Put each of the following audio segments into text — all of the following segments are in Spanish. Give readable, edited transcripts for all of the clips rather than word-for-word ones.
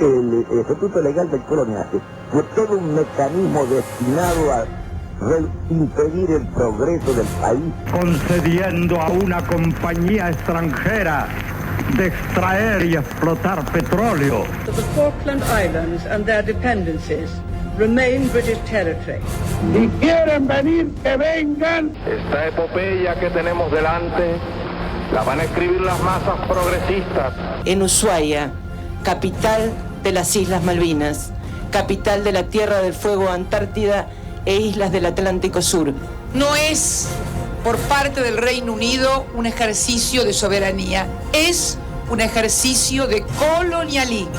el Estatuto Legal del Coloniaje fue todo un mecanismo destinado a impedir el progreso del país, concediendo a una compañía extranjera de extraer y explotar petróleo. The Falkland Islands and their dependencies remain British territory. Si quieren venir, que vengan. Esta epopeya que tenemos delante la van a escribir las masas progresistas. En Ushuaia, capital de las Islas Malvinas, capital de la Tierra del Fuego, Antártida e islas del Atlántico Sur. No es por parte del Reino Unido un ejercicio de soberanía, es un ejercicio de colonialismo.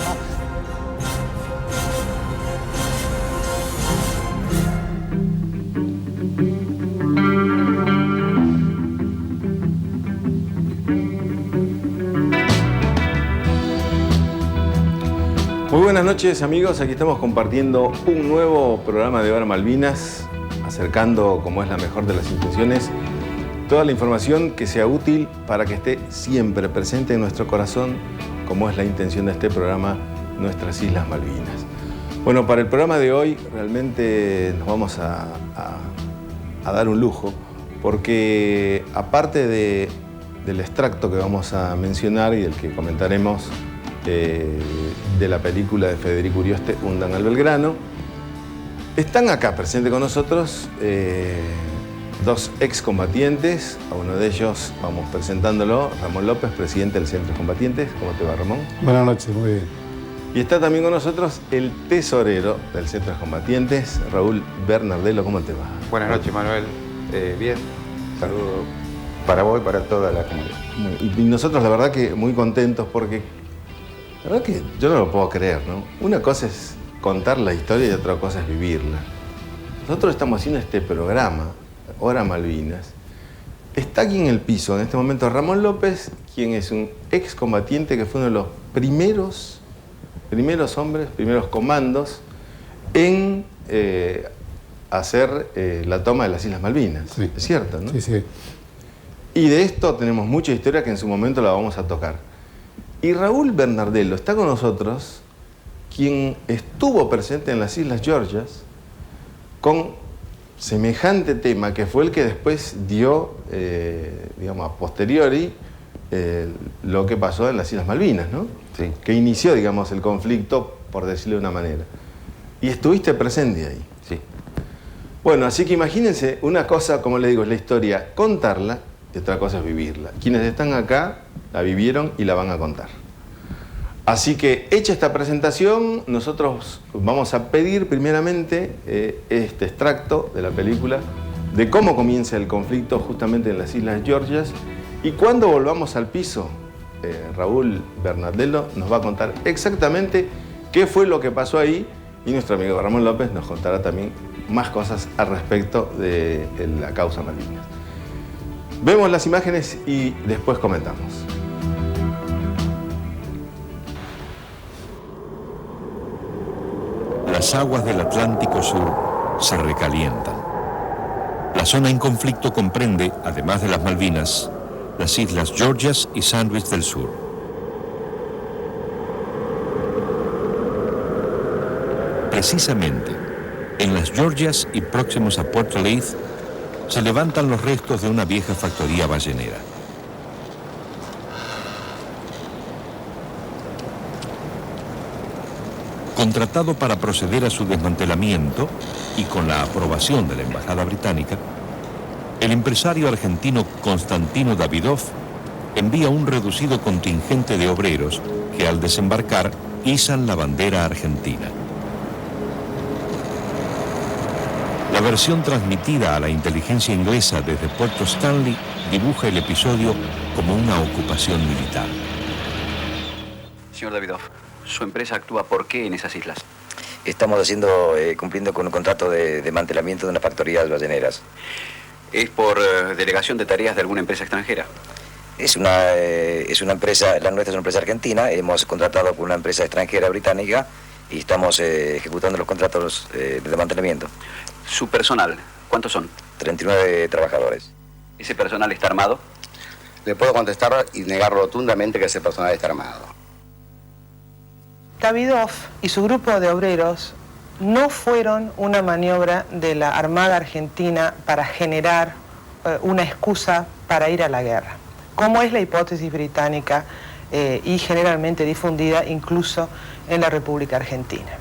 Muy buenas noches, amigos. Aquí estamos compartiendo un nuevo programa de Hora Malvinas, acercando, como es la mejor de las intenciones, toda la información que sea útil para que esté siempre presente en nuestro corazón, como es la intención de este programa, nuestras Islas Malvinas. Bueno, para el programa de hoy realmente nos vamos a dar un lujo, porque aparte del extracto que vamos a mencionar y del que comentaremos, de la película de Federico Urioste, Hundan al Belgrano, están acá presentes con nosotros dos excombatientes. A uno de ellos vamos presentándolo, Ramón López, presidente del Centro de Combatientes. ¿Cómo te va, Ramón? Buenas noches, muy bien. Y está también con nosotros el tesorero del Centro de Combatientes, Raúl Bernardello. ¿Cómo te va? Buenas noches, Manuel. Bien. Saludos para vos y para toda la comunidad. Y nosotros, la verdad, que muy contentos porque la verdad que yo no lo puedo creer, ¿no? Una cosa es contar la historia y otra cosa es vivirla. Nosotros estamos haciendo este programa, Hora Malvinas. Está aquí en el piso en este momento Ramón López, quien es un excombatiente que fue uno de los primeros hombres, primeros comandos en hacer la toma de las Islas Malvinas. Sí. Es cierto, ¿no? Sí, sí. Y de esto tenemos mucha historia que en su momento la vamos a tocar. Y Raúl Bernardello está con nosotros, quien estuvo presente en las Islas Georgias con semejante tema, que fue el que después dio, digamos, a posteriori, lo que pasó en las Islas Malvinas, ¿no? Sí. Que inició, digamos, el conflicto, por decirlo de una manera. Y estuviste presente ahí. Sí. Bueno, así que imagínense, una cosa, como le digo, es la historia, contarla, y otra cosa es vivirla. Quienes están acá la vivieron y la van a contar. Así que, hecha esta presentación, nosotros vamos a pedir primeramente este extracto de la película, de cómo comienza el conflicto justamente en las Islas Georgias, y cuando volvamos al piso, Raúl Bernardello nos va a contar exactamente qué fue lo que pasó ahí, y nuestro amigo Ramón López nos contará también más cosas al respecto de la causa Malvinas. Vemos las imágenes y después comentamos. Las aguas del Atlántico Sur se recalientan. La zona en conflicto comprende, además de las Malvinas, las Islas Georgias y Sandwich del Sur. Precisamente, en las Georgias y próximos a Puerto Leith, se levantan los restos de una vieja factoría ballenera. Contratado para proceder a su desmantelamiento y con la aprobación de la Embajada Británica, el empresario argentino Constantino Davidoff envía un reducido contingente de obreros que al desembarcar izan la bandera argentina. La versión transmitida a la inteligencia inglesa desde Puerto Stanley dibuja el episodio como una ocupación militar. Señor Davidoff, ¿su empresa actúa por qué en esas islas? Estamos cumpliendo con un contrato de desmantelamiento de una factoría de balleneras. ¿Es por delegación de tareas de alguna empresa extranjera? Es una empresa, la nuestra es una empresa argentina, hemos contratado con una empresa extranjera británica y estamos ejecutando los contratos de desmantelamiento. ¿Su personal, cuántos son? 39 trabajadores. ¿Ese personal está armado? Le puedo contestar y negar rotundamente que ese personal está armado. Davidoff y su grupo de obreros no fueron una maniobra de la Armada Argentina para generar una excusa para ir a la guerra, como es la hipótesis británica y generalmente difundida incluso en la República Argentina.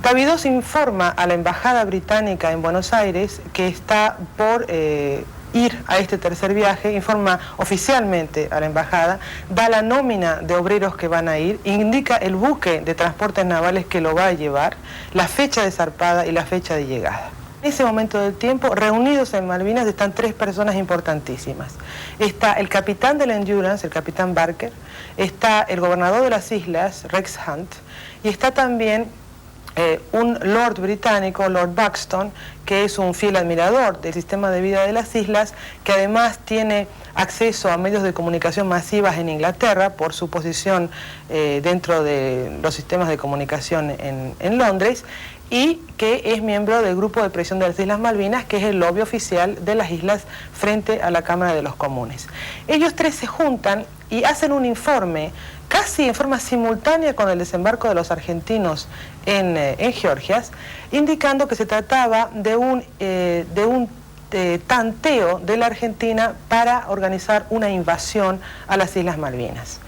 Davidoff informa a la Embajada Británica en Buenos Aires que está por ir a este tercer viaje, informa oficialmente a la embajada, da la nómina de obreros que van a ir, indica el buque de transportes navales que lo va a llevar, la fecha de zarpada y la fecha de llegada. En ese momento del tiempo, reunidos en Malvinas, están tres personas importantísimas. Está el capitán del Endurance, el capitán Barker, está el gobernador de las islas, Rex Hunt, y está también un lord británico, Lord Buxton, que es un fiel admirador del sistema de vida de las islas, que además tiene acceso a medios de comunicación masivas en Inglaterra por su posición dentro de los sistemas de comunicación en Londres, y que es miembro del Grupo de Presión de las Islas Malvinas, que es el lobby oficial de las islas frente a la Cámara de los Comunes. Ellos tres se juntan y hacen un informe casi en forma simultánea con el desembarco de los argentinos en Georgias, indicando que se trataba de un tanteo de la Argentina para organizar una invasión a las Islas Malvinas.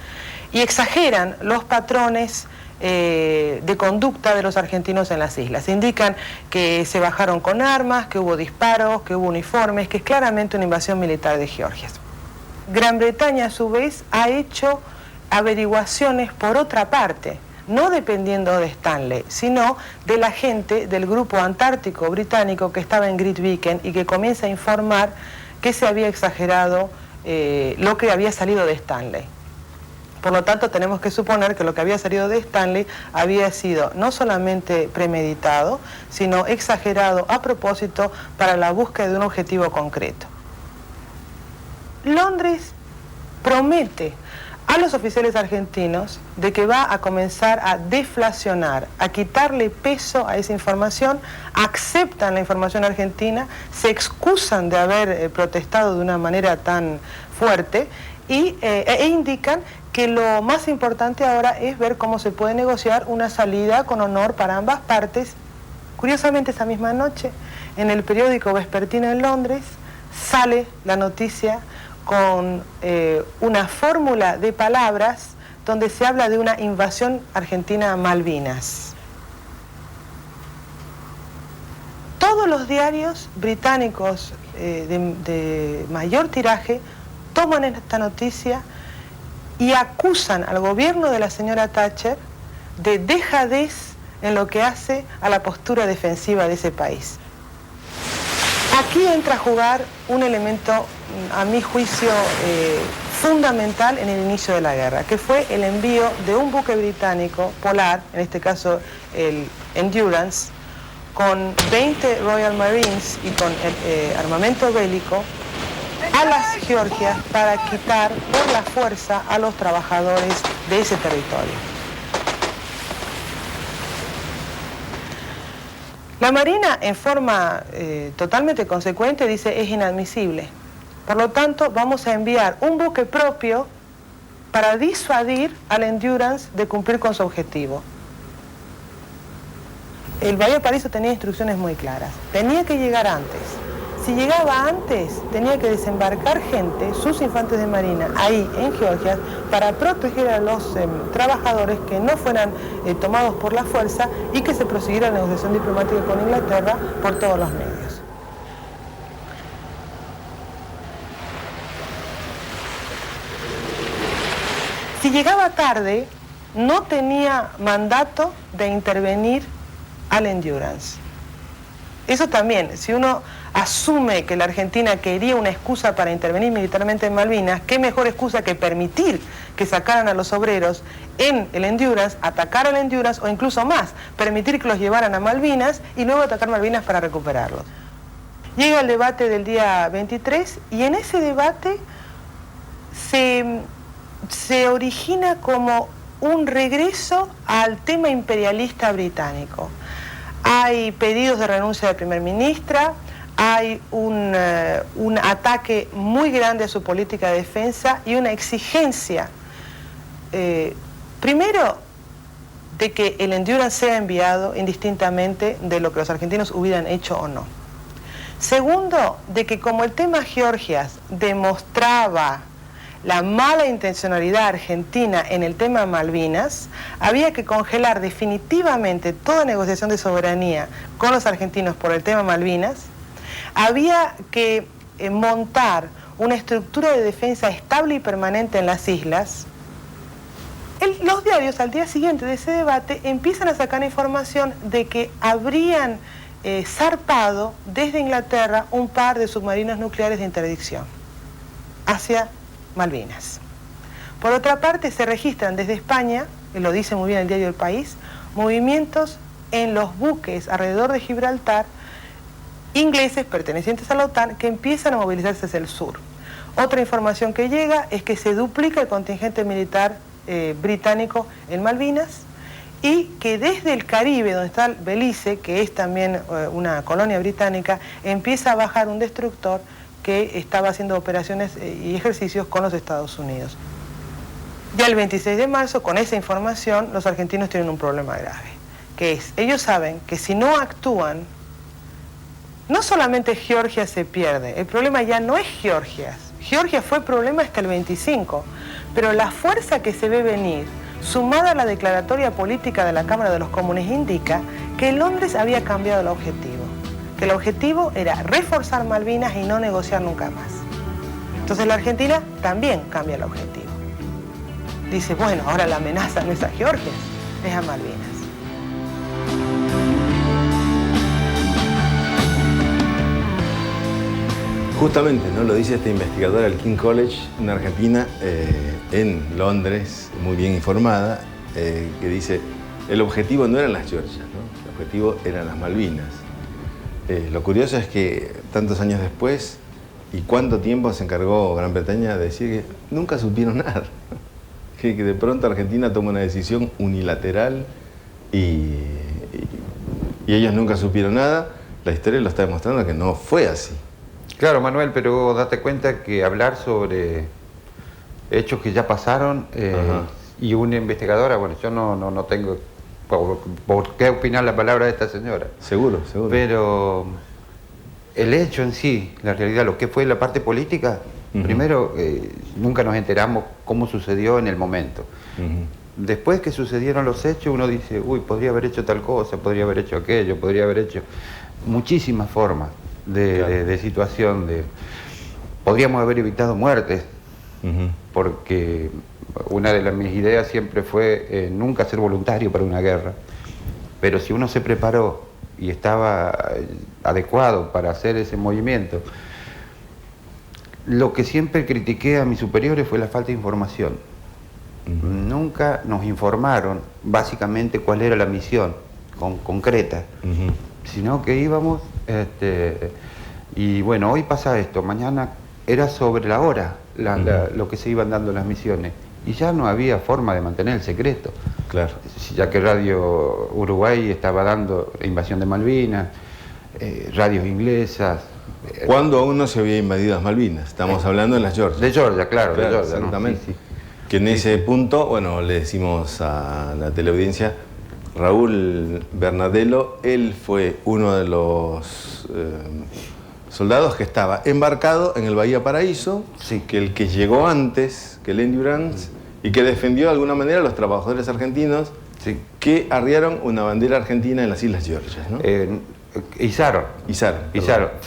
Y exageran los patrones de conducta de los argentinos en las islas. Indican que se bajaron con armas, que hubo disparos, que hubo uniformes, que es claramente una invasión militar de Georgia. Gran Bretaña, a su vez, ha hecho averiguaciones por otra parte, no dependiendo de Stanley, sino de la gente del grupo antártico británico que estaba en Grytviken y que comienza a informar que se había exagerado lo que había salido de Stanley. Por lo tanto, tenemos que suponer que lo que había salido de Stanley había sido no solamente premeditado, sino exagerado a propósito para la búsqueda de un objetivo concreto. Londres promete a los oficiales argentinos de que va a comenzar a deflacionar, a quitarle peso a esa información, aceptan la información argentina, se excusan de haber protestado de una manera tan fuerte e indican que lo más importante ahora es ver cómo se puede negociar una salida con honor para ambas partes. Curiosamente, esa misma noche, en el periódico vespertino en Londres, sale la noticia con una fórmula de palabras donde se habla de una invasión argentina a Malvinas. Todos los diarios británicos de mayor tiraje toman esta noticia y acusan al gobierno de la señora Thatcher de dejadez en lo que hace a la postura defensiva de ese país. Aquí entra a jugar un elemento, a mi juicio, fundamental en el inicio de la guerra, que fue el envío de un buque británico polar, en este caso el Endurance, con 20 Royal Marines y con armamento bélico a las Georgias para quitar por la fuerza a los trabajadores de ese territorio. La Marina, en forma totalmente consecuente, dice es inadmisible. Por lo tanto, vamos a enviar un buque propio para disuadir al Endurance de cumplir con su objetivo. El Valparaíso tenía instrucciones muy claras. Tenía que llegar antes. Si llegaba antes, tenía que desembarcar gente, sus infantes de marina, ahí en Georgia, para proteger a los trabajadores que no fueran tomados por la fuerza y que se prosiguiera la negociación diplomática con Inglaterra por todos los medios. Si llegaba tarde, no tenía mandato de intervenir al Endurance. Eso también, si uno asume que la Argentina quería una excusa para intervenir militarmente en Malvinas, qué mejor excusa que permitir que sacaran a los obreros en el Endurance, atacar al Endurance o incluso más, permitir que los llevaran a Malvinas y luego atacar Malvinas para recuperarlos. Llega el debate del día 23 y en ese debate se origina como un regreso al tema imperialista británico. Hay pedidos de renuncia de primer ministra, hay un ataque muy grande a su política de defensa y una exigencia Primero, de que el Endurance sea enviado indistintamente de lo que los argentinos hubieran hecho o no. Segundo, de que como el tema Georgias demostraba la mala intencionalidad argentina en el tema Malvinas, había que congelar definitivamente toda negociación de soberanía con los argentinos por el tema Malvinas, había que montar una estructura de defensa estable y permanente en las islas. Los diarios al día siguiente de ese debate empiezan a sacar información de que habrían zarpado desde Inglaterra un par de submarinos nucleares de interdicción hacia Malvinas. Por otra parte, se registran desde España, lo dice muy bien el diario El País, movimientos en los buques alrededor de Gibraltar ingleses pertenecientes a la OTAN que empiezan a movilizarse hacia el sur. Otra información que llega es que se duplica el contingente militar británico en Malvinas y que desde el Caribe, donde está Belice, que es también una colonia británica, empieza a bajar un destructor que estaba haciendo operaciones y ejercicios con los Estados Unidos. Ya el 26 de marzo, con esa información, los argentinos tienen un problema grave, que es, ellos saben que si no actúan, no solamente Georgia se pierde, el problema ya no es Georgia. Georgia fue problema hasta el 25, pero la fuerza que se ve venir, sumada a la declaratoria política de la Cámara de los Comunes, indica que Londres había cambiado el objetivo, que el objetivo era reforzar Malvinas y no negociar nunca más. Entonces la Argentina también cambia el objetivo. Dice, bueno, ahora la amenaza no es a Georgia, es a Malvinas. Justamente, ¿no? Lo dice esta investigadora del King College, una argentina en Londres, muy bien informada, que dice, el objetivo no eran las Georgias, ¿no? El objetivo eran las Malvinas. Lo curioso es que tantos años después, y cuánto tiempo se encargó Gran Bretaña de decir que nunca supieron nada. Que de pronto Argentina toma una decisión unilateral y ellos nunca supieron nada. La historia lo está demostrando que no fue así. Claro, Manuel, pero date cuenta que hablar sobre hechos que ya pasaron y una investigadora, bueno, yo no tengo por qué opinar la palabra de esta señora. Seguro. Pero el hecho en sí, la realidad, lo que fue la parte política, primero nunca nos enteramos cómo sucedió en el momento. Después que sucedieron los hechos, uno dice, uy, podría haber hecho tal cosa, podría haber hecho aquello, podría haber hecho muchísimas formas de situación, podríamos haber evitado muertes, porque una de mis ideas siempre fue nunca ser voluntario para una guerra, pero si uno se preparó y estaba adecuado para hacer ese movimiento, lo que siempre critiqué a mis superiores fue la falta de información. Nunca nos informaron básicamente cuál era la misión concreta, sino que íbamos, y bueno, hoy pasa esto, mañana era sobre la hora lo que se iban dando las misiones, y ya no había forma de mantener el secreto. Claro. Ya que Radio Uruguay estaba dando la invasión de Malvinas, radios inglesas. ¿Cuándo aún no se había invadido las Malvinas? Estamos hablando de las Georgias. De Georgia, claro, de Georgia. Exactamente. ¿No? Sí. Que en ese punto, bueno, le decimos a la teleaudiencia, Raúl Bernardello, él fue uno de los soldados que estaba embarcado en el Bahía Paraíso, que el que llegó antes que el Endurance y que defendió de alguna manera a los trabajadores argentinos que arriaron una bandera argentina en las Islas Georgias, ¿no? Izaron.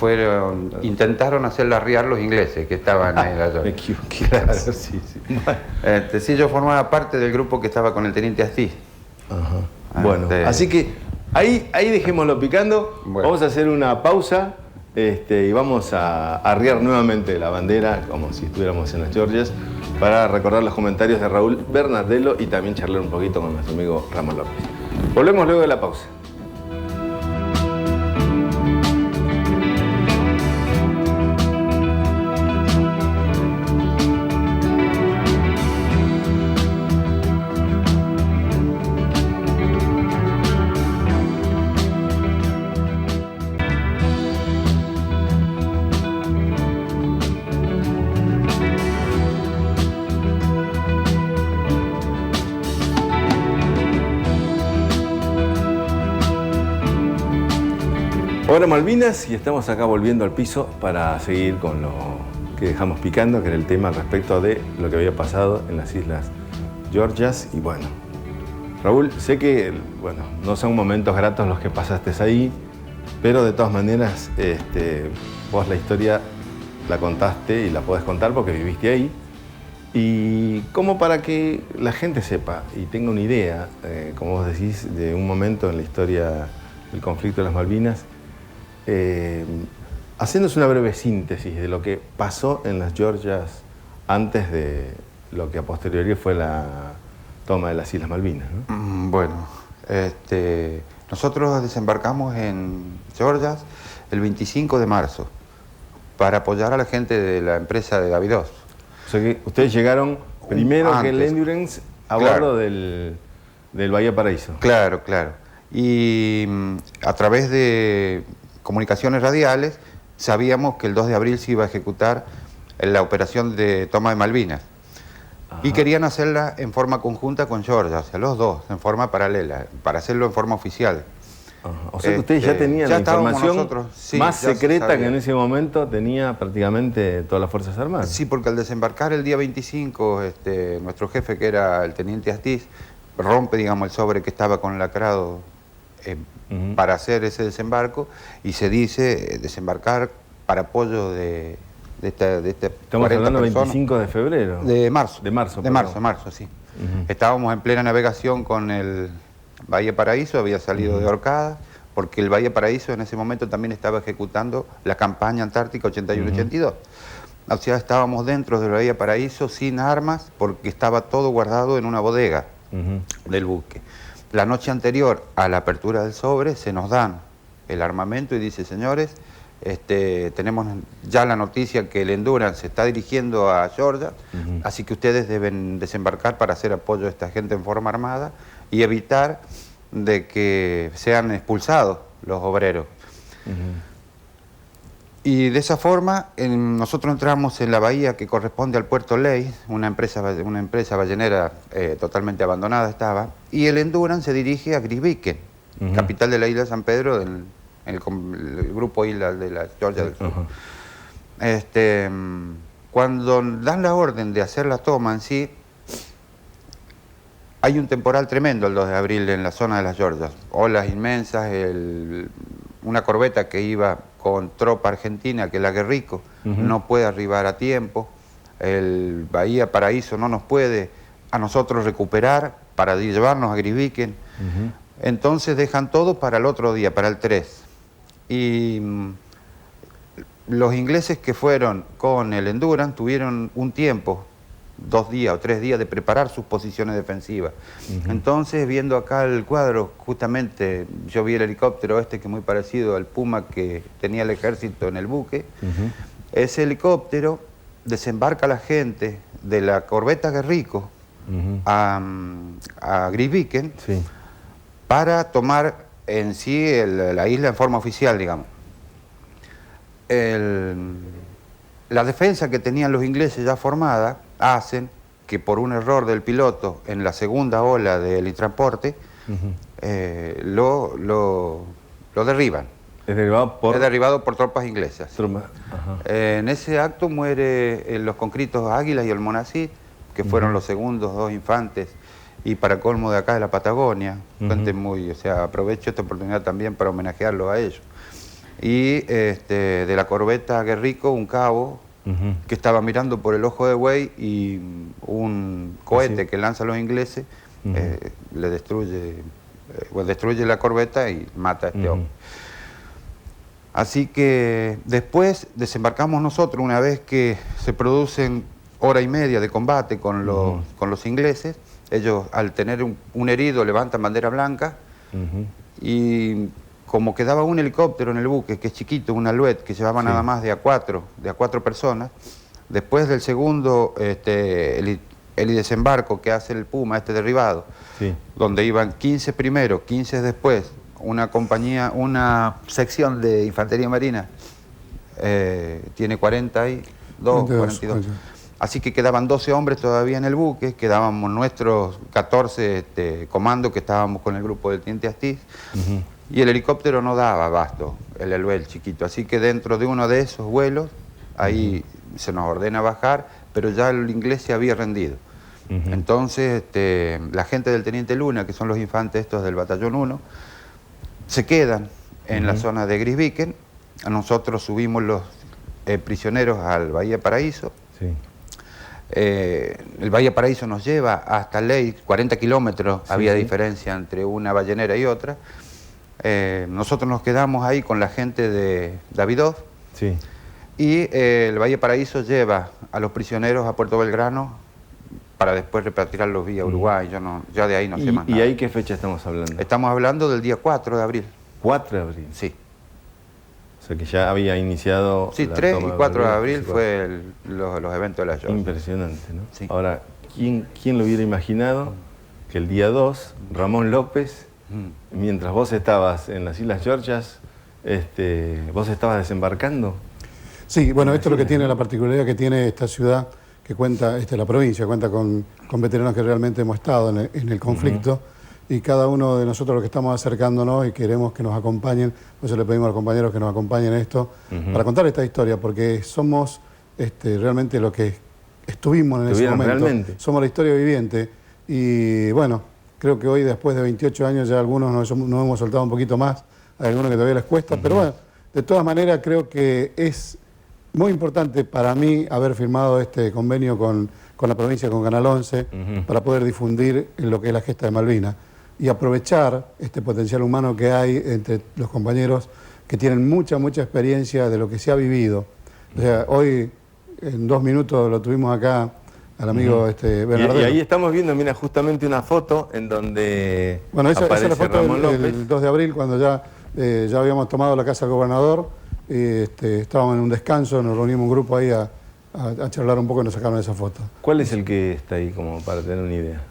Perdón. Intentaron hacerla arriar los ingleses que estaban ahí en la zona. Me equivoqué. Claro, sí. Sí, yo formaba parte del grupo que estaba con el teniente Astiz. Bueno, así que ahí dejémoslo picando. Bueno. Vamos a hacer una pausa y vamos a arriar nuevamente la bandera, como si estuviéramos en las Georgias, para recordar los comentarios de Raúl Bernardello y también charlar un poquito con nuestro amigo Ramón López. Volvemos luego de la pausa. Ahora Malvinas, y estamos acá volviendo al piso para seguir con lo que dejamos picando, que era el tema respecto de lo que había pasado en las Islas Georgias. Y bueno, Raúl, sé que no son momentos gratos los que pasaste ahí, pero de todas maneras vos la historia la contaste y la podés contar porque viviste ahí. Y como para que la gente sepa y tenga una idea, como vos decís, de un momento en la historia del conflicto de las Malvinas, haciéndose una breve síntesis de lo que pasó en las Georgias antes de lo que a posteriori fue la toma de las Islas Malvinas, ¿no? Bueno, nosotros desembarcamos en Georgias el 25 de marzo para apoyar a la gente de la empresa de Davidoff. O sea que ustedes llegaron primero que el Endurance a bordo del Bahía Paraíso. Claro, claro. Y a través de comunicaciones radiales sabíamos que el 2 de abril se iba a ejecutar la operación de toma de Malvinas. Ajá. Y querían hacerla en forma conjunta con Georgia, o sea, los dos, en forma paralela, para hacerlo en forma oficial. Ajá. O sea que ustedes ya tenían la información más secreta que en ese momento tenía prácticamente todas las Fuerzas Armadas. Sí, porque al desembarcar el día 25, nuestro jefe, que era el teniente Astiz, rompe, digamos, el sobre que estaba con lacrado para hacer ese desembarco, y se dice desembarcar para apoyo de Estamos hablando del 25 de febrero. De marzo. De marzo, sí. Estábamos en plena navegación con el Bahía Paraíso, había salido de Orcadas, porque el Bahía Paraíso en ese momento también estaba ejecutando la campaña antártica 81-82. O sea, estábamos dentro del Bahía Paraíso sin armas, porque estaba todo guardado en una bodega del buque. La noche anterior a la apertura del sobre se nos dan el armamento y dice: señores, tenemos ya la noticia que el Endurance se está dirigiendo a Georgia, así que ustedes deben desembarcar para hacer apoyo a esta gente en forma armada y evitar de que sean expulsados los obreros. Y de esa forma nosotros entramos en la bahía que corresponde al Puerto Ley, una empresa ballenera totalmente abandonada estaba, y el Endurance se dirige a Grytviken, capital de la isla de San Pedro, el grupo Islas de la Georgia del Sur. Cuando dan la orden de hacer la toma en sí, hay un temporal tremendo el 2 de abril en la zona de las Georgias, olas inmensas, una corbeta que iba con tropa argentina, que es la Guerrico, no puede arribar a tiempo, el Bahía Paraíso no nos puede a nosotros recuperar para llevarnos a Grytviken, entonces dejan todo para el otro día, para el 3. Y los ingleses que fueron con el Endurance tuvieron un tiempo, 2 días o 3 días, de preparar sus posiciones defensivas. Entonces, viendo acá el cuadro, justamente yo vi el helicóptero que es muy parecido al Puma que tenía el ejército en el buque. Ese helicóptero desembarca a la gente de la corbeta Guerrico a Grytviken para tomar en sí la isla en forma oficial, digamos. La defensa que tenían los ingleses ya formada hacen que por un error del piloto en la segunda ola del helitransporte lo derriban. ¿Es derribado por tropas inglesas? En ese acto muere los conscriptos Águilas y el Monacid, que fueron los segundos 2 infantes, y para colmo de acá de la Patagonia, gente muy, o sea, aprovecho esta oportunidad también para homenajearlo a ellos. Y de la corbeta Guerrico, un cabo que estaba mirando por el ojo de buey, y un cohete que lanzan los ingleses le destruye la corbeta y mata a este hombre. Así que después desembarcamos nosotros, una vez que se producen hora y media de combate con los ingleses. Ellos, al tener un herido, levantan bandera blanca, y como quedaba un helicóptero en el buque, que es chiquito, un Alouette, que llevaba nada más de a cuatro personas, después del segundo helidesembarco que hace el Puma, derribado, donde iban 15 primero, 15 después, una sección de infantería marina, tiene 42. Así que quedaban 12 hombres todavía en el buque, quedábamos nuestros 14 comandos que estábamos con el grupo del teniente Astiz, y el helicóptero no daba abasto, el Elbel chiquito. Así que dentro de uno de esos vuelos, ahí se nos ordena bajar, pero ya el inglés se había rendido. Entonces, la gente del Teniente Luna, que son los infantes estos del Batallón 1, se quedan en la zona de Grisviken. A nosotros subimos los prisioneros al Bahía Paraíso. Sí. El Bahía Paraíso nos lleva hasta Ley, 40 kilómetros había diferencia entre una ballenera y otra. Nosotros nos quedamos ahí con la gente de Davidov. Sí. Y el Bahía Paraíso lleva a los prisioneros a Puerto Belgrano para después repatriarlos vía Uruguay. Ya de ahí no sé más nada. ¿Y ahí qué fecha estamos hablando? Estamos hablando del día 4 de abril. ¿4 de abril? Sí. O sea que ya había iniciado... Sí, 3 y 4 de abril fue los eventos de la Georgia. Impresionante, ¿no? Sí. Ahora, ¿quién lo hubiera imaginado que el día 2, Ramón López, mientras vos estabas en las Islas Georgias, vos estabas desembarcando? Sí, bueno, esto es lo que tiene, la particularidad que tiene esta ciudad, que cuenta, la provincia, cuenta con veteranos que realmente hemos estado en el conflicto, y cada uno de nosotros los que estamos acercándonos y queremos que nos acompañen, por eso le pedimos a los compañeros que nos acompañen en esto, para contar esta historia, porque somos realmente lo que estuvimos en ese momento. Realmente. Somos la historia viviente, y bueno, creo que hoy después de 28 años ya algunos nos hemos soltado un poquito más, hay algunos que todavía les cuesta, pero bueno, de todas maneras creo que es muy importante para mí haber firmado este convenio con la provincia, con Canal 11, para poder difundir lo que es la gesta de Malvinas y aprovechar este potencial humano que hay entre los compañeros que tienen mucha experiencia de lo que se ha vivido. O sea, hoy en 2 minutos lo tuvimos acá al amigo Bernardino. Y ahí estamos viendo, mira, justamente una foto en donde esa aparece es la foto Ramón López. del 2 de abril, cuando ya habíamos tomado la casa del gobernador. Estábamos en un descanso, nos reunimos un grupo ahí a charlar un poco y nos sacaron esa foto. ¿Cuál es el que está ahí, como para tener una idea?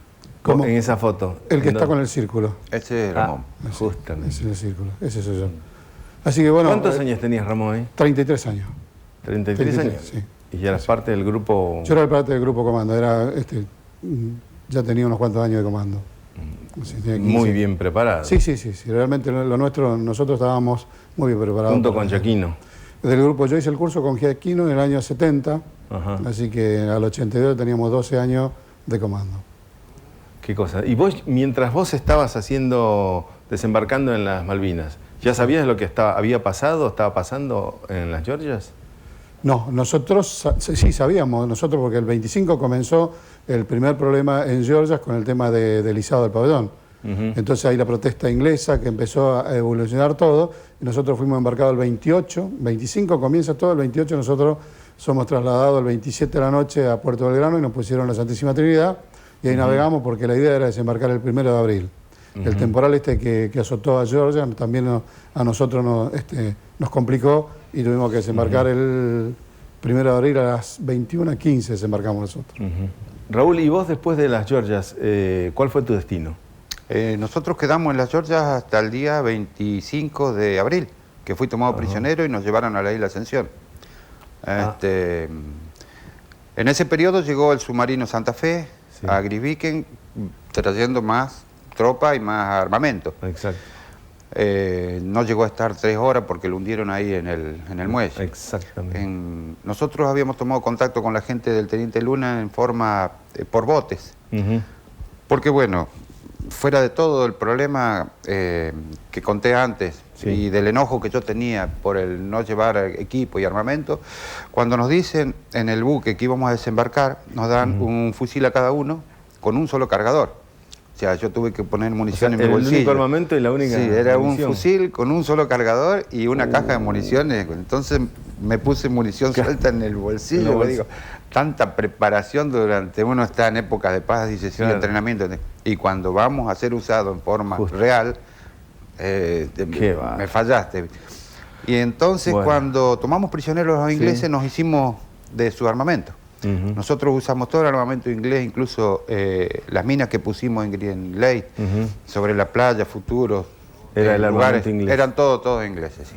¿Cómo? En esa foto. El que está con el círculo. Ese es Ramón. Justamente. Ese es el círculo, ese soy yo. Así que bueno... ¿Cuántos años tenías, Ramón, ahí? 33 años. ¿33 años? Sí. ¿Y ya eras parte del grupo? Yo era parte del grupo comando, ya tenía unos cuantos años de comando. Muy bien preparado. Sí, realmente lo nuestro, nosotros estábamos muy bien preparados. Junto con Giaquino. Del grupo, yo hice el curso con Giaquino en el año 70, así que al 82 teníamos 12 años de comando. Qué cosa. Y vos, mientras vos estabas desembarcando en las Malvinas, ¿ya sabías lo que estaba pasando en las Georgias? No, nosotros sí sabíamos, nosotros porque el 25 comenzó el primer problema en Georgias con el tema del izado del pabellón. Entonces hay la protesta inglesa que empezó a evolucionar todo, y nosotros fuimos embarcados el 28, 25 comienza todo, el 28 nosotros somos trasladados el 27 de la noche a Puerto Belgrano y nos pusieron la Santísima Trinidad, y ahí navegamos porque la idea era desembarcar el 1 de abril. El temporal que azotó a Georgia también a nosotros nos complicó y tuvimos que desembarcar el 1 de abril a las 21:15 desembarcamos nosotros. Raúl, ¿y vos después de las Georgias, cuál fue tu destino? Nosotros quedamos en las Georgias hasta el día 25 de abril, que fui tomado prisionero y nos llevaron a la isla Ascensión. En ese periodo llegó el submarino Santa Fe a Grisviken, trayendo más tropa y más armamento. Exacto. No llegó a estar 3 horas porque lo hundieron ahí en el muelle. Exactamente. Nosotros habíamos tomado contacto con la gente del Teniente Luna en forma por botes. Porque bueno, fuera de todo el problema que conté antes y del enojo que yo tenía por el no llevar equipo y armamento, cuando nos dicen en el buque que íbamos a desembarcar, nos dan un fusil a cada uno con un solo cargador. O sea, yo tuve que poner munición en mi bolsillo. El único armamento y la única era munición. Un fusil con un solo cargador y una caja de municiones. Entonces me puse munición suelta en el bolsillo. Digo, tanta preparación durante uno está en épocas de paz y sesión de entrenamiento. Y cuando vamos a ser usados en forma real, me fallaste. Y entonces cuando tomamos prisioneros a los ingleses nos hicimos de su armamento. Nosotros usamos todo el armamento inglés, incluso las minas que pusimos en Green Lake, sobre la playa, futuros. Era el armamento inglés. Eran todos ingleses, sí.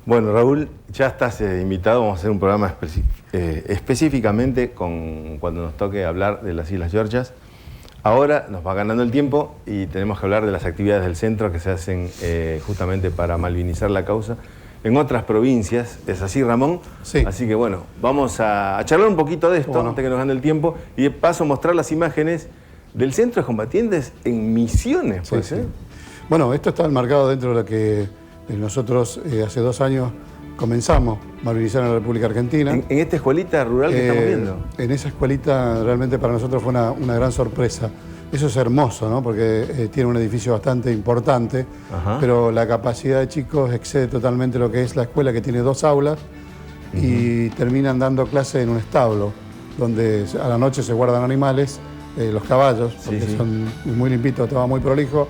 Bueno, Raúl, ya estás invitado, vamos a hacer un programa específicamente cuando nos toque hablar de las Islas Georgias. Ahora nos va ganando el tiempo y tenemos que hablar de las actividades del centro que se hacen justamente para malvinizar la causa en otras provincias. ¿Es así, Ramón? Sí. Así que bueno, vamos a charlar un poquito de esto, Bueno, antes que nos gane el tiempo, y de paso mostrar las imágenes del Centro de Combatientes en Misiones, ¿puede ser? Bueno, esto está enmarcado dentro de lo que nosotros hace 2 años comenzamos a malvinizar en la República Argentina. En esta escuelita rural que estamos viendo. En esa escuelita realmente para nosotros fue una gran sorpresa. Eso es hermoso, ¿no? Porque tiene un edificio bastante importante, pero la capacidad de chicos excede totalmente lo que es la escuela, que tiene 2 aulas, y terminan dando clase en un establo, donde a la noche se guardan animales, los caballos, porque son muy limpitos, todo muy prolijo.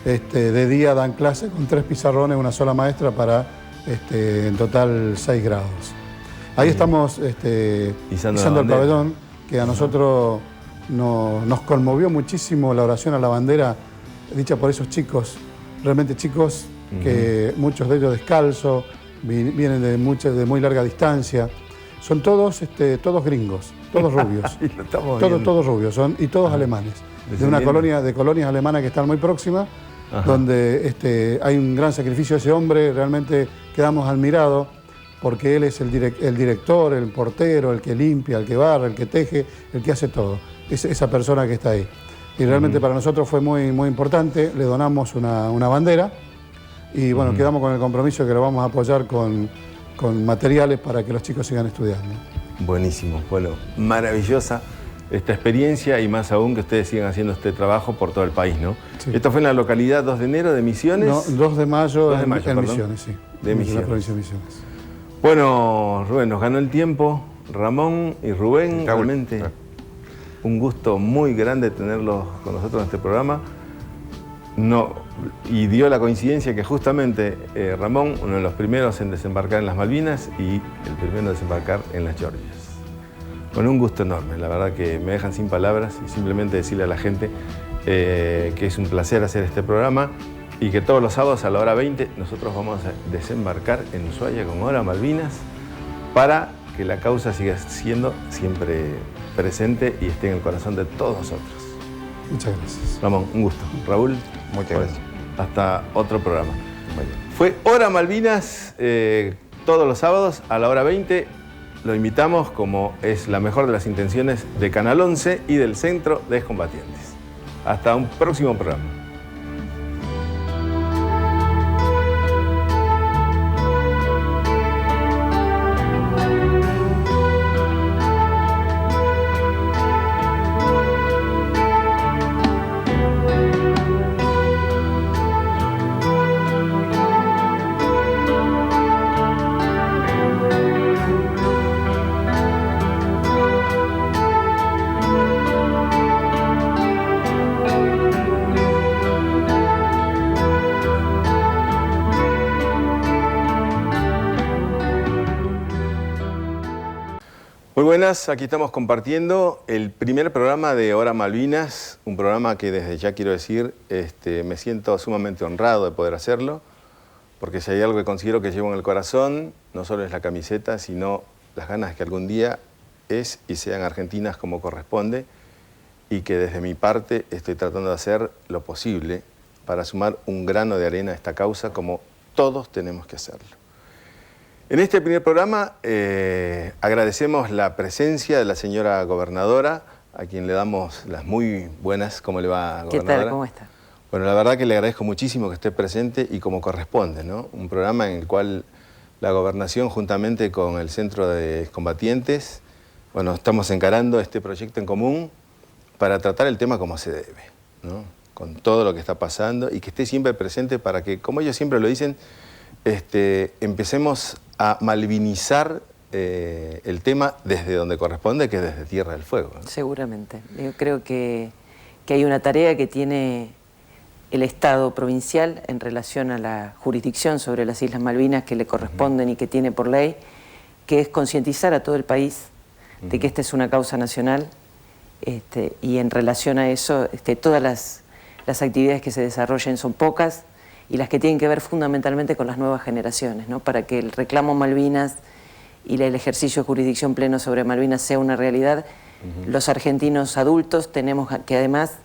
De día dan clase con 3 pizarrones, una sola maestra para en total 6 grados. Ahí estamos izando el pabellón, que a nosotros nos conmovió muchísimo la oración a la bandera dicha por esos chicos, realmente chicos que muchos de ellos descalzos, vienen de muy larga distancia. Son todos gringos, todos rubios, todos rubios, y todos alemanes, de una colonia, de colonias alemanas que están muy próximas, donde hay un gran sacrificio de ese hombre. Realmente quedamos admirados porque él es el director, el portero, el que limpia, el que barre, el que teje, el que hace todo. Es esa persona que está ahí. Y realmente para nosotros fue muy, muy importante. Le donamos una bandera y bueno, quedamos con el compromiso que lo vamos a apoyar con materiales para que los chicos sigan estudiando. Buenísimo, bueno, maravillosa esta experiencia y más aún que ustedes sigan haciendo este trabajo por todo el país, ¿no? Sí. Esto fue en la localidad 2 de enero de Misiones. No, 2 de mayo, en perdón. Misiones, sí. De Misiones. En la provincia de Misiones. Bueno, Rubén, nos ganó el tiempo. Ramón y Rubén, realmente un gusto muy grande tenerlos con nosotros en este programa. Y dio la coincidencia que justamente Ramón, uno de los primeros en desembarcar en las Malvinas y el primero en desembarcar en las Georgias. Bueno, un gusto enorme, la verdad que me dejan sin palabras y simplemente decirle a la gente que es un placer hacer este programa y que todos los sábados a la hora 20 nosotros vamos a desembarcar en Ushuaia con Hora Malvinas para que la causa siga siendo siempre presente y esté en el corazón de todos nosotros. Muchas gracias. Ramón, un gusto. Raúl, muchas gracias. Hasta otro programa. Fue Hora Malvinas todos los sábados a la hora 20. Lo invitamos, como es la mejor de las intenciones, de Canal 11 y del Centro de Combatientes. Hasta un próximo programa. Muy buenas, aquí estamos compartiendo el primer programa de Hora Malvinas, un programa que desde ya quiero decir, me siento sumamente honrado de poder hacerlo, porque si hay algo que considero que llevo en el corazón, no solo es la camiseta, sino las ganas de que algún día es y sean argentinas como corresponde, y que desde mi parte estoy tratando de hacer lo posible para sumar un grano de arena a esta causa, como todos tenemos que hacerlo. En este primer programa agradecemos la presencia de la señora gobernadora, a quien le damos las muy buenas. ¿Cómo le va, gobernadora? ¿Qué tal? ¿Cómo está? Bueno, la verdad que le agradezco muchísimo que esté presente y como corresponde, ¿no? Un programa en el cual la gobernación, juntamente con el Centro de Combatientes, bueno, estamos encarando este proyecto en común para tratar el tema como se debe, ¿no? Con todo lo que está pasando y que esté siempre presente para que, como ellos siempre lo dicen, empecemos a malvinizar el tema desde donde corresponde, que es desde Tierra del Fuego, ¿no? Seguramente. Yo creo que hay una tarea que tiene el Estado provincial en relación a la jurisdicción sobre las Islas Malvinas que le corresponden y que tiene por ley, que es concientizar a todo el país de que esta es una causa nacional y en relación a eso todas las actividades que se desarrollen son pocas y las que tienen que ver fundamentalmente con las nuevas generaciones, ¿no? Para que el reclamo Malvinas y el ejercicio de jurisdicción pleno sobre Malvinas sea una realidad, los argentinos adultos tenemos que además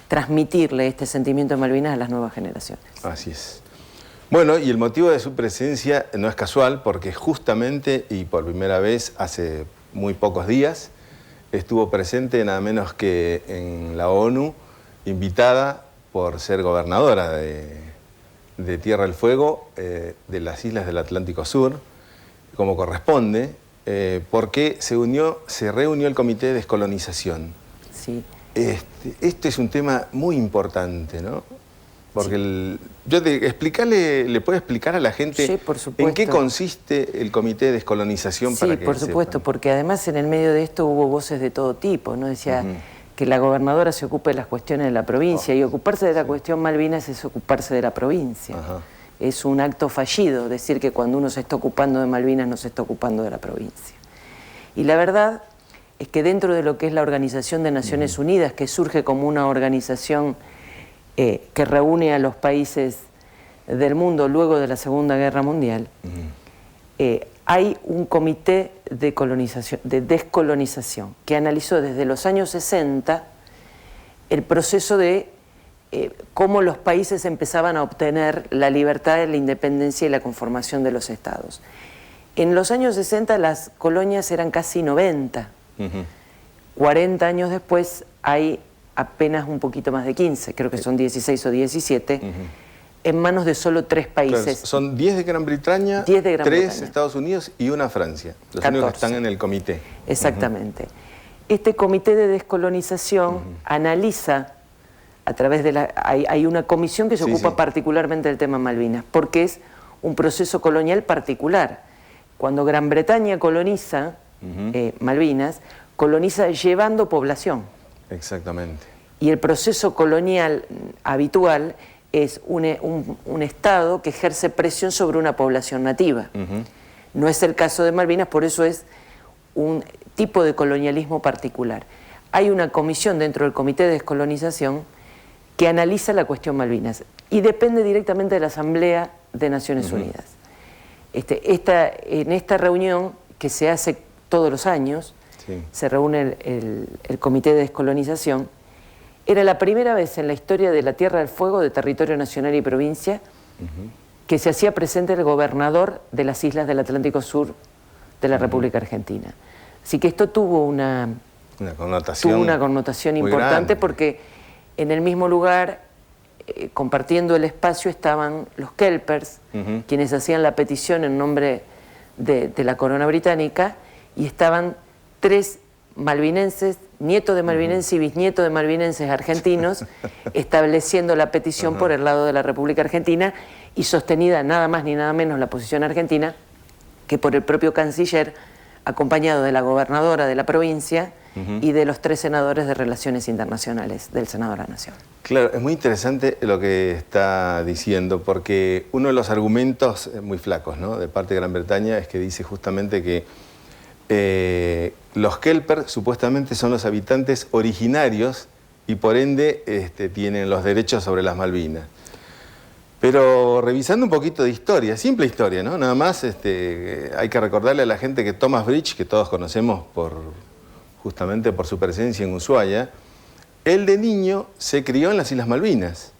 transmitirle este sentimiento de Malvinas a las nuevas generaciones. Así es. Bueno, y el motivo de su presencia no es casual, porque justamente y por primera vez hace muy pocos días estuvo presente nada menos que en la ONU, invitada por ser gobernadora de Tierra del Fuego, de las islas del Atlántico Sur, como corresponde, porque se reunió el Comité de Descolonización. Sí. Este es un tema muy importante, ¿no? Porque ¿le puede explicar a la gente sí, por supuesto. en qué consiste el Comité de Descolonización? Sí, para que por supuesto, sepan? Porque además en el medio de esto hubo voces de todo tipo, ¿no? Decía que la gobernadora se ocupe de las cuestiones de la provincia, y ocuparse de la cuestión Malvinas es ocuparse de la provincia. Es un acto fallido decir que cuando uno se está ocupando de Malvinas no se está ocupando de la provincia. Y la verdad es que dentro de lo que es la Organización de Naciones Unidas, que surge como una organización que reúne a los países del mundo luego de la Segunda Guerra Mundial, hay un comité de descolonización que analizó desde los años 60 el proceso de cómo los países empezaban a obtener la libertad, la independencia y la conformación de los estados. En los años 60 las colonias eran casi 90. 40 años después hay apenas un poquito más de 15, creo que son 16 o 17, en manos de solo 3 países. Claro, son 10 de Gran Bretaña, 10 de Gran 3 Bretaña. Estados Unidos y 1 Francia, los 14. únicos que están en el comité. Exactamente. Este comité de descolonización analiza, a través de hay una comisión que se ocupa particularmente del tema Malvinas, porque es un proceso colonial particular. Cuando Gran Bretaña coloniza Malvinas, coloniza llevando población. Exactamente. Y el proceso colonial habitual es un Estado que ejerce presión sobre una población nativa. No es el caso de Malvinas, por eso es un tipo de colonialismo particular. Hay una comisión dentro del Comité de Descolonización que analiza la cuestión Malvinas y depende directamente de la Asamblea de Naciones Unidas. En esta reunión, que se hace todos los años, se reúne el Comité de Descolonización, era la primera vez en la historia de la Tierra del Fuego, de territorio nacional y provincia, que se hacía presente el gobernador de las islas del Atlántico Sur de la República Argentina. Así que esto tuvo una connotación importante grande. Porque en el mismo lugar, compartiendo el espacio, estaban los Kelpers, quienes hacían la petición en nombre de la corona británica, y estaban 3 malvinenses, nietos de malvinenses y bisnietos de malvinenses argentinos, estableciendo la petición por el lado de la República Argentina, y sostenida nada más ni nada menos la posición argentina que por el propio canciller, acompañado de la gobernadora de la provincia y de los 3 senadores de Relaciones Internacionales del Senado de la Nación. Claro, es muy interesante lo que está diciendo, porque uno de los argumentos muy flacos, ¿no?, de parte de Gran Bretaña es que dice justamente que los Kelper supuestamente son los habitantes originarios y por ende tienen los derechos sobre las Malvinas. Pero revisando un poquito de historia, simple historia, ¿no? Nada más hay que recordarle a la gente que Thomas Bridge, que todos conocemos justamente por su presencia en Ushuaia, él de niño se crió en las Islas Malvinas.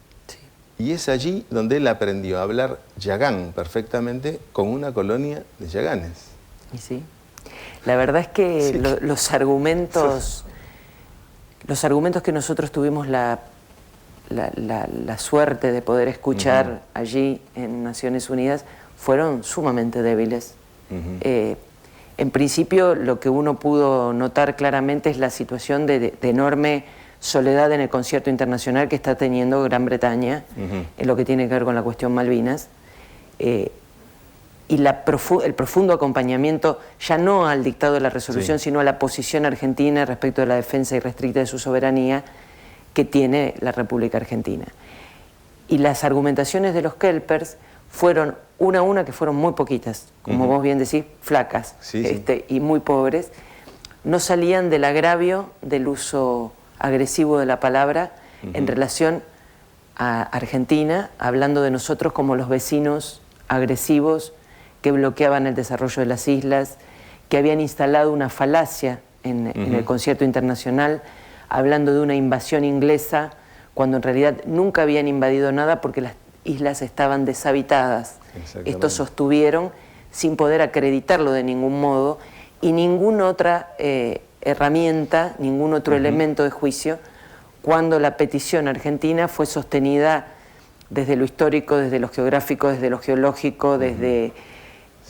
Y es allí donde él aprendió a hablar yagán perfectamente con una colonia de yaganes. Y sí. La verdad es que los argumentos que nosotros tuvimos la suerte de poder escuchar allí en Naciones Unidas fueron sumamente débiles. En principio, lo que uno pudo notar claramente es la situación de enorme soledad en el concierto internacional que está teniendo Gran Bretaña en lo que tiene que ver con la cuestión Malvinas. Y el profundo acompañamiento, ya no al dictado de la resolución, sino a la posición argentina respecto de la defensa irrestricta de su soberanía que tiene la República Argentina. Y las argumentaciones de los Kelpers fueron una a una, que fueron muy poquitas, como vos bien decís, flacas y muy pobres. No salían del agravio del uso agresivo de la palabra en relación a Argentina, hablando de nosotros como los vecinos agresivos que bloqueaban el desarrollo de las islas, que habían instalado una falacia en el concierto internacional, hablando de una invasión inglesa cuando en realidad nunca habían invadido nada porque las islas estaban deshabitadas. Esto sostuvieron sin poder acreditarlo de ningún modo, y ninguna otra herramienta, ningún otro elemento de juicio, cuando la petición argentina fue sostenida desde lo histórico, desde lo geográfico, desde lo geológico, desde...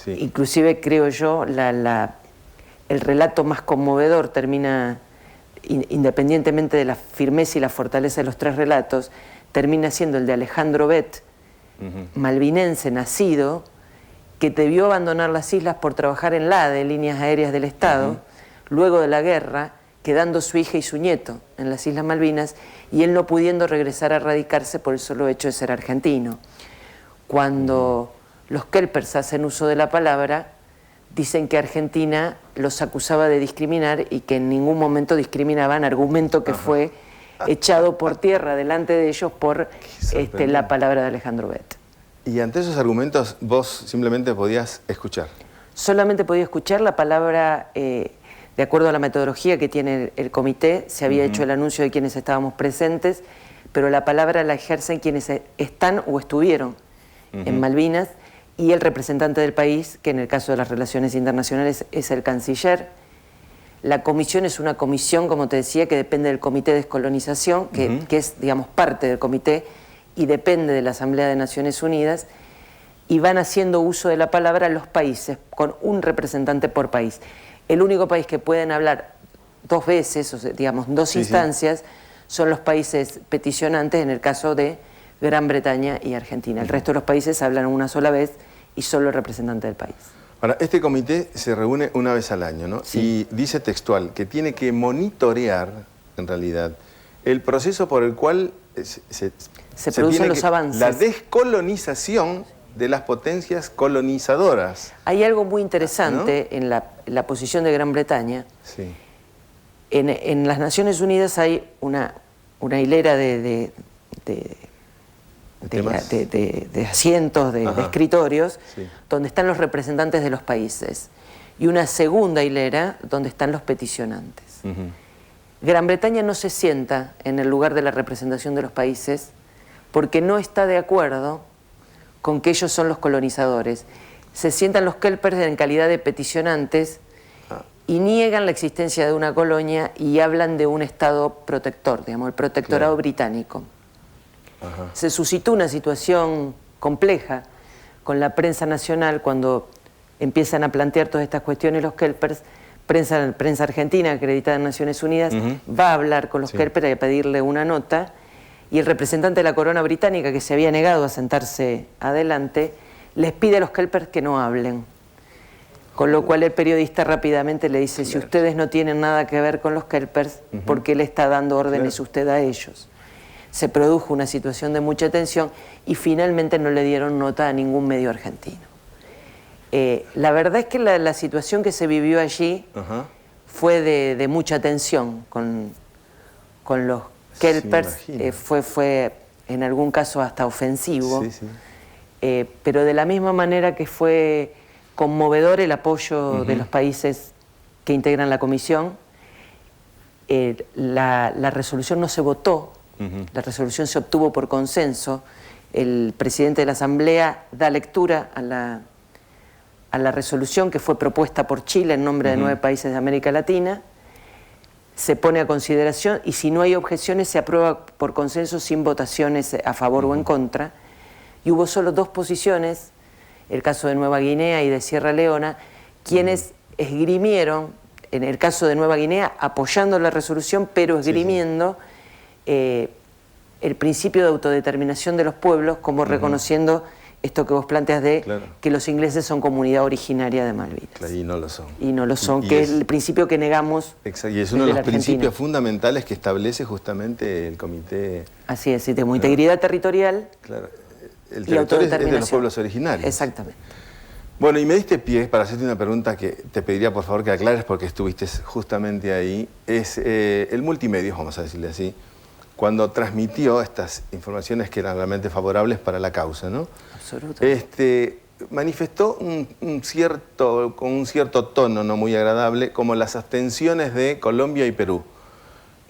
Inclusive, creo yo, el relato más conmovedor termina, independientemente de la firmeza y la fortaleza de los tres relatos, termina siendo el de Alejandro Bet, malvinense nacido, que debió abandonar las islas por trabajar en la ADE, Líneas Aéreas del Estado, luego de la guerra, quedando su hija y su nieto en las Islas Malvinas, y él no pudiendo regresar a radicarse por el solo hecho de ser argentino. Cuando los kelpers hacen uso de la palabra, dicen que Argentina los acusaba de discriminar y que en ningún momento discriminaban, argumento que fue echado por tierra delante de ellos por la palabra de Alejandro Bet. Y ante esos argumentos vos simplemente podías escuchar. Solamente podía escuchar la palabra, de acuerdo a la metodología que tiene el comité, se había hecho el anuncio de quienes estábamos presentes, pero la palabra la ejercen quienes están o estuvieron en Malvinas, y el representante del país, que en el caso de las relaciones internacionales es el canciller. La comisión es una comisión, como te decía, que depende del Comité de Descolonización, que es, digamos, parte del comité y depende de la Asamblea de Naciones Unidas, y van haciendo uso de la palabra los países, con un representante por país. El único país que pueden hablar dos veces, o sea, digamos, dos instancias, son los países peticionantes, en el caso de Gran Bretaña y Argentina. El resto de los países hablan una sola vez y solo el representante del país. Ahora, este comité se reúne una vez al año, ¿no? Y dice textual que tiene que monitorear, en realidad, el proceso por el cual se producen los avances. La descolonización de las potencias colonizadoras. Hay algo muy interesante en la posición de Gran Bretaña. En las Naciones Unidas hay una hilera de asientos, de escritorios, donde están los representantes de los países, y una segunda hilera donde están los peticionantes. Gran Bretaña no se sienta en el lugar de la representación de los países porque no está de acuerdo con que ellos son los colonizadores. Se sientan los kelpers en calidad de peticionantes y niegan la existencia de una colonia y hablan de un estado protector, digamos, el protectorado británico. Se suscitó una situación compleja con la prensa nacional cuando empiezan a plantear todas estas cuestiones los kelpers. Prensa argentina acreditada en Naciones Unidas va a hablar con los kelpers y a pedirle una nota, y el representante de la corona británica, que se había negado a sentarse adelante, les pide a los kelpers que no hablen. Con lo cual el periodista rápidamente le dice, si ustedes no tienen nada que ver con los kelpers, ¿por qué le está dando órdenes usted a ellos? Se produjo una situación de mucha tensión y finalmente no le dieron nota a ningún medio argentino. La verdad es que la situación que se vivió allí fue de mucha tensión con los kelpers, fue en algún caso hasta ofensivo, pero de la misma manera que fue conmovedor el apoyo de los países que integran la comisión. La resolución no se votó. La resolución se obtuvo por consenso. El presidente de la Asamblea da lectura a la resolución que fue propuesta por Chile en nombre de 9 países de América Latina. Se pone a consideración y si no hay objeciones se aprueba por consenso sin votaciones a favor o en contra. Y hubo solo 2 posiciones, el caso de Nueva Guinea y de Sierra Leona, quienes esgrimieron, en el caso de Nueva Guinea, apoyando la resolución, pero esgrimiendo el principio de autodeterminación de los pueblos, como reconociendo esto que vos planteas de que los ingleses son comunidad originaria de Malvinas. Y no lo son. Y no lo son, que es el principio que negamos. Exacto, y es uno de los principios fundamentales que establece justamente el comité. Así es, como integridad territorial. Claro, el territorio es de los pueblos originarios. Exactamente. Bueno, y me diste pie para hacerte una pregunta que te pediría por favor que aclares porque estuviste justamente ahí. Es el multimedia, vamos a decirle así, cuando transmitió estas informaciones que eran realmente favorables para la causa, ¿no? Absolutamente. Manifestó con un cierto tono no muy agradable, como las abstenciones de Colombia y Perú,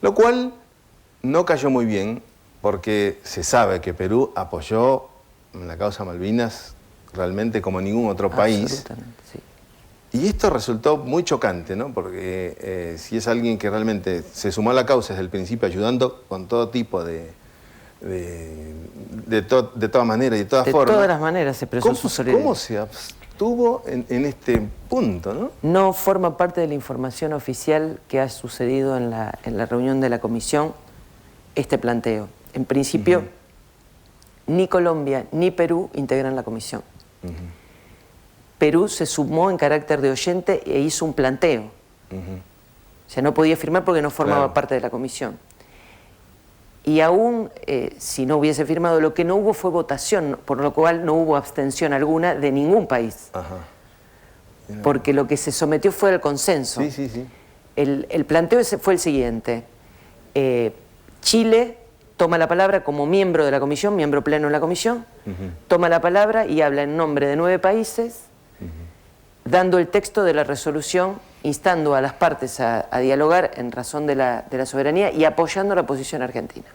lo cual no cayó muy bien porque se sabe que Perú apoyó la causa Malvinas realmente como ningún otro país. Sí. Y esto resultó muy chocante, ¿no? Porque si es alguien que realmente se sumó a la causa desde el principio, ayudando con todo tipo de todas maneras y de todas formas. De todas las maneras se expresó su solidaridad. ¿Cómo se abstuvo en este punto, no? No forma parte de la información oficial que ha sucedido en la reunión de la comisión este planteo. En principio, ni Colombia ni Perú integran la comisión. Perú se sumó en carácter de oyente e hizo un planteo. O sea, no podía firmar porque no formaba parte de la comisión. Y aún si no hubiese firmado, lo que no hubo fue votación, por lo cual no hubo abstención alguna de ningún país. Porque lo que se sometió fue el consenso. El planteo fue el siguiente. Chile toma la palabra como miembro de la comisión, miembro pleno de la comisión, toma la palabra y habla en nombre de 9 países, dando el texto de la resolución, instando a las partes a dialogar en razón de la soberanía y apoyando la posición argentina.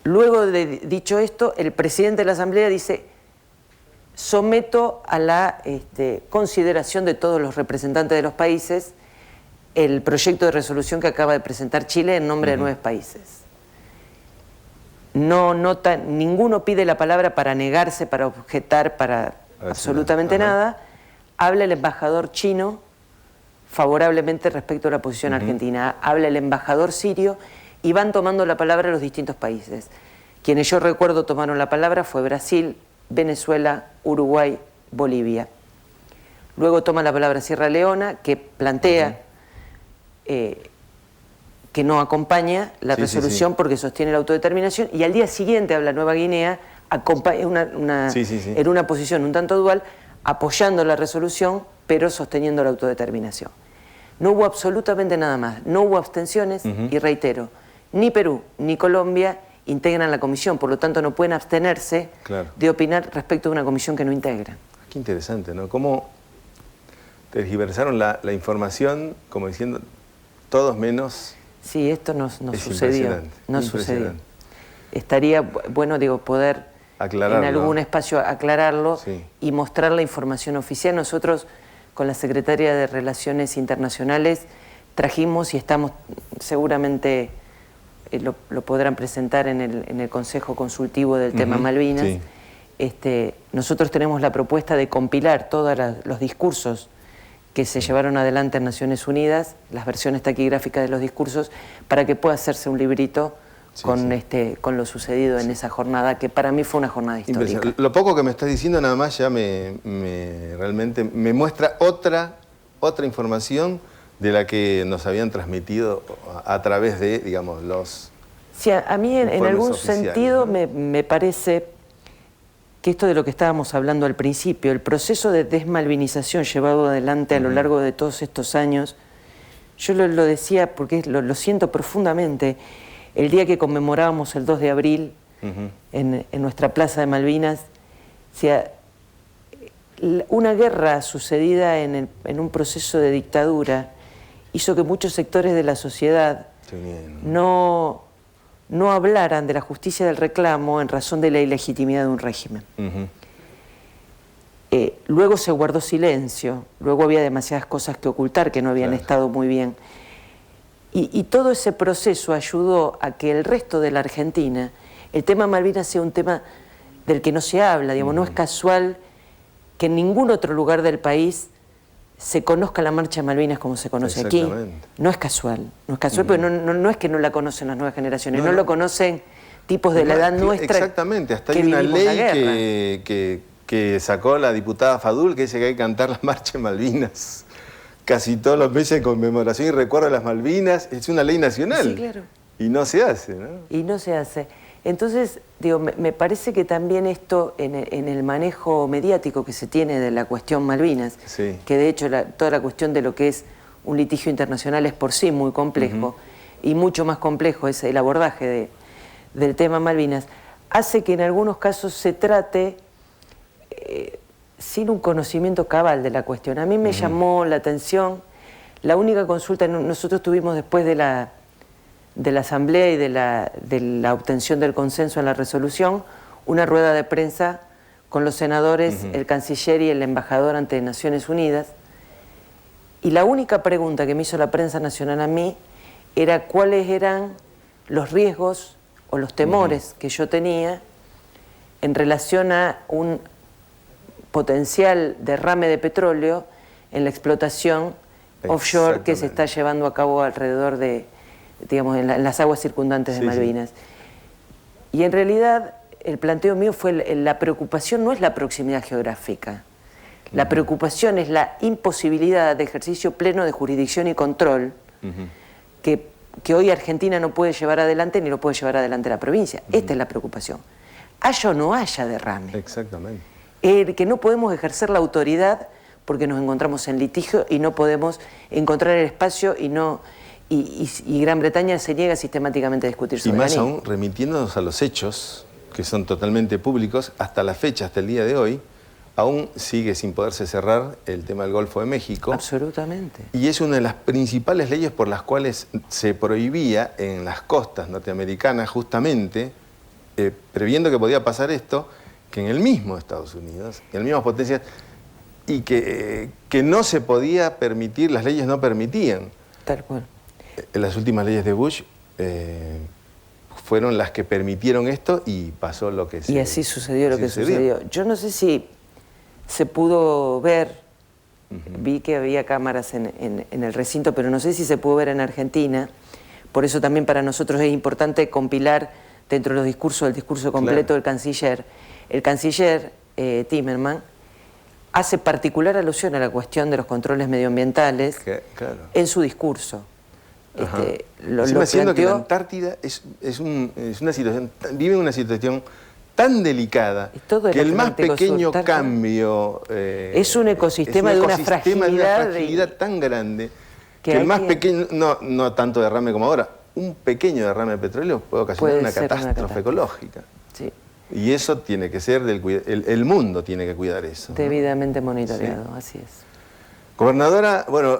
Luego de dicho esto, el presidente de la Asamblea dice: someto a la consideración de todos los representantes de los países el proyecto de resolución que acaba de presentar Chile en nombre de 9 países. Ninguno pide la palabra para negarse, para objetar, para absolutamente nada. Habla el embajador chino favorablemente respecto a la posición argentina. Habla el embajador sirio y van tomando la palabra los distintos países. Quienes yo recuerdo tomaron la palabra fue Brasil, Venezuela, Uruguay, Bolivia. Luego toma la palabra Sierra Leona, que plantea que no acompaña la resolución porque sostiene la autodeterminación, y al día siguiente habla Nueva Guinea en una posición un tanto dual, apoyando la resolución pero sosteniendo la autodeterminación. No hubo absolutamente nada más, no hubo abstenciones y reitero, ni Perú ni Colombia integran la comisión, por lo tanto no pueden abstenerse de opinar respecto de una comisión que no integra. Qué interesante, ¿no? Cómo tergiversaron la información como diciendo todos menos... Sí, esto no sucedió. No sucedió. Estaría bueno, poder en algún espacio aclararlo y mostrar la información oficial. Nosotros, con la Secretaría de Relaciones Internacionales, trajimos y estamos seguramente, lo podrán presentar en el Consejo Consultivo del tema Malvinas. Nosotros tenemos la propuesta de compilar todos los discursos que se llevaron adelante en Naciones Unidas, las versiones taquigráficas de los discursos, para que pueda hacerse un librito con lo sucedido en esa jornada, que para mí fue una jornada histórica. Lo poco que me estás diciendo nada más ya realmente me muestra otra información de la que nos habían transmitido a través de, digamos, los... Sí, a mí en algún oficiales, sentido ¿no? me parece que esto de lo que estábamos hablando al principio, el proceso de desmalvinización llevado adelante a lo largo de todos estos años, yo lo decía porque lo siento profundamente, el día que conmemorábamos el 2 de abril en nuestra Plaza de Malvinas, o sea, una guerra sucedida en un proceso de dictadura hizo que muchos sectores de la sociedad no hablaran de la justicia del reclamo en razón de la ilegitimidad de un régimen. Luego se guardó silencio, luego había demasiadas cosas que ocultar que no habían estado muy bien. Y todo ese proceso ayudó a que el resto de la Argentina, el tema Malvinas sea un tema del que no se habla, digamos, no es casual que en ningún otro lugar del país se conozca la marcha de Malvinas como se conoce aquí. No es casual, pero no es que no la conocen las nuevas generaciones, no lo conocen tipos de la edad nuestra. Exactamente, hasta hay una ley que sacó la diputada Fadul que dice que hay que cantar la marcha de Malvinas casi todos los meses de conmemoración y recuerdo de las Malvinas. Es una ley nacional. Sí, claro. Y no se hace, ¿no? Y no se hace. Entonces, me parece que también esto, en el manejo mediático que se tiene de la cuestión Malvinas, que de hecho toda la cuestión de lo que es un litigio internacional es por sí muy complejo, y mucho más complejo es el abordaje del tema Malvinas, hace que en algunos casos se trate sin un conocimiento cabal de la cuestión. A mí me llamó la atención, la única consulta, nosotros tuvimos después de de la Asamblea y de la obtención del consenso en la resolución, una rueda de prensa con los senadores, el canciller y el embajador ante Naciones Unidas. Y la única pregunta que me hizo la prensa nacional a mí era cuáles eran los riesgos o los temores que yo tenía en relación a un potencial derrame de petróleo en la explotación offshore que se está llevando a cabo alrededor de, digamos, en las aguas circundantes de Malvinas. Y en realidad el planteo mío fue, la preocupación no es la proximidad geográfica, la preocupación es la imposibilidad de ejercicio pleno de jurisdicción y control que hoy Argentina no puede llevar adelante ni lo puede llevar adelante la provincia. Esta es la preocupación. Haya o no haya derrame. Exactamente. Que no podemos ejercer la autoridad porque nos encontramos en litigio y no podemos encontrar el espacio y Gran Bretaña se niega sistemáticamente a discutir soberanía. Y más aún, remitiéndonos a los hechos, que son totalmente públicos, hasta la fecha, hasta el día de hoy, aún sigue sin poderse cerrar el tema del Golfo de México. Absolutamente. Y es una de las principales leyes por las cuales se prohibía en las costas norteamericanas, justamente, previendo que podía pasar esto, que en el mismo Estados Unidos, en las mismas potencias, y que no se podía permitir, las leyes no permitían. Tal cual. Las últimas leyes de Bush fueron las que permitieron esto y pasó lo que Y así sucedió lo que sucedió. Yo no sé si se pudo ver, vi que había cámaras en el recinto, pero no sé si se pudo ver en Argentina. Por eso también para nosotros es importante compilar dentro de los discursos, el discurso completo del canciller. El canciller Timmermans hace particular alusión a la cuestión de los controles medioambientales en su discurso. Encima siendo que la Antártida vive una situación tan delicada que el más pequeño cambio es un ecosistema de una fragilidad tan grande que el más pequeño, no tanto derrame como ahora, un pequeño derrame de petróleo puede ocasionar una catástrofe ecológica. Sí. Y eso tiene que ser, el mundo tiene que cuidar eso. Debidamente monitoreado, así es. Gobernadora, bueno,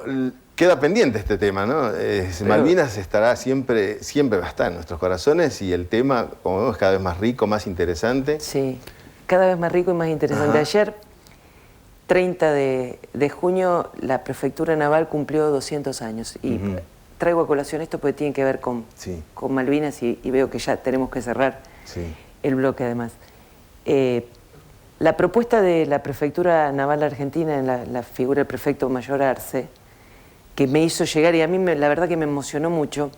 queda pendiente este tema, ¿no? Malvinas estará siempre va a estar en nuestros corazones y el tema, como vemos, es cada vez más rico, más interesante. Sí, cada vez más rico y más interesante. Ayer, 30 de junio, la Prefectura Naval cumplió 200 años y traigo a colación esto porque tiene que ver con Malvinas y veo que ya tenemos que cerrar el bloque además. La propuesta de la Prefectura Naval Argentina en la figura del prefecto Mayor Arce, que me hizo llegar, y a mí la verdad que me emocionó mucho,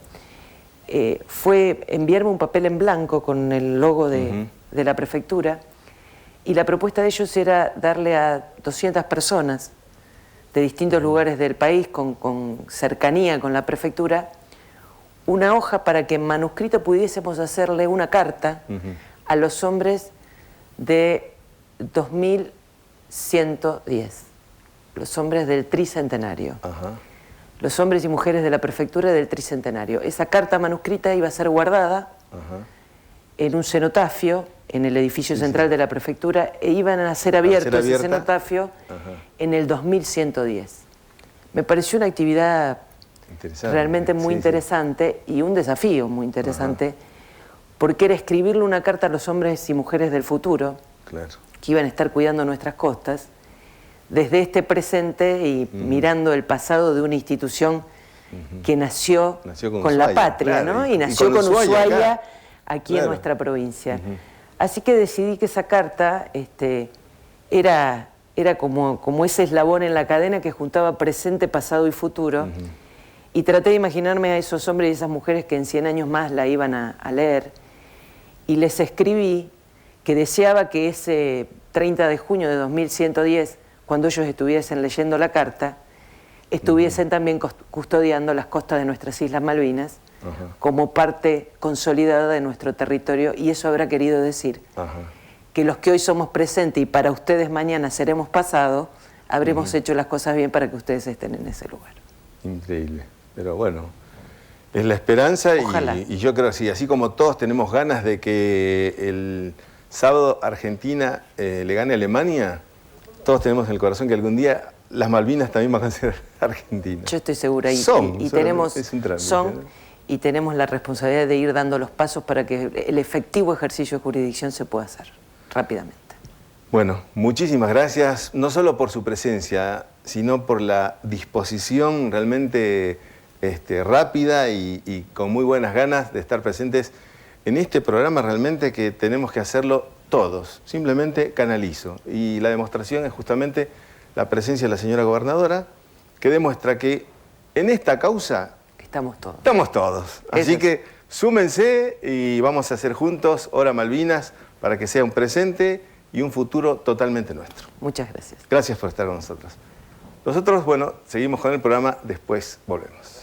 fue enviarme un papel en blanco con el logo de la prefectura, y la propuesta de ellos era darle a 200 personas de distintos lugares del país con cercanía con la prefectura una hoja para que en manuscrito pudiésemos hacerle una carta a los hombres de 2110, los hombres del tricentenario. Los hombres y mujeres de la prefectura del tricentenario. Esa carta manuscrita iba a ser guardada en un cenotafio en el edificio central de la prefectura e iban a ser abiertos ese cenotafio en el 2110. Me pareció una actividad realmente muy interesante y un desafío muy interesante porque era escribirle una carta a los hombres y mujeres del futuro que iban a estar cuidando nuestras costas desde este presente y mirando el pasado de una institución que nació con la patria, ¿no? Y nació con Ushuaia aquí en nuestra provincia. Así que decidí que esa carta era como ese eslabón en la cadena que juntaba presente, pasado y futuro. Y traté de imaginarme a esos hombres y esas mujeres que en 100 años más la iban a leer. Y les escribí que deseaba que ese 30 de junio de 2110, cuando ellos estuviesen leyendo la carta, estuviesen también custodiando las costas de nuestras Islas Malvinas como parte consolidada de nuestro territorio, y eso habrá querido decir que los que hoy somos presentes y para ustedes mañana seremos pasado, habremos hecho las cosas bien para que ustedes estén en ese lugar. Increíble, pero bueno, es la esperanza y yo creo que sí, así como todos tenemos ganas de que el sábado Argentina le gane a Alemania, todos tenemos en el corazón que algún día las Malvinas también van a ser argentinas. Yo estoy segura y tenemos y tenemos la responsabilidad de ir dando los pasos para que el efectivo ejercicio de jurisdicción se pueda hacer rápidamente. Bueno, muchísimas gracias, no solo por su presencia, sino por la disposición realmente rápida y con muy buenas ganas de estar presentes en este programa realmente que tenemos que hacerlo todos. Simplemente canalizo. Y la demostración es justamente la presencia de la señora gobernadora, que demuestra que en esta causa estamos todos. Estamos todos. Así que súmense y vamos a hacer juntos Hora Malvinas para que sea un presente y un futuro totalmente nuestro. Muchas gracias. Gracias por estar con nosotros. Nosotros, bueno, seguimos con el programa, después volvemos.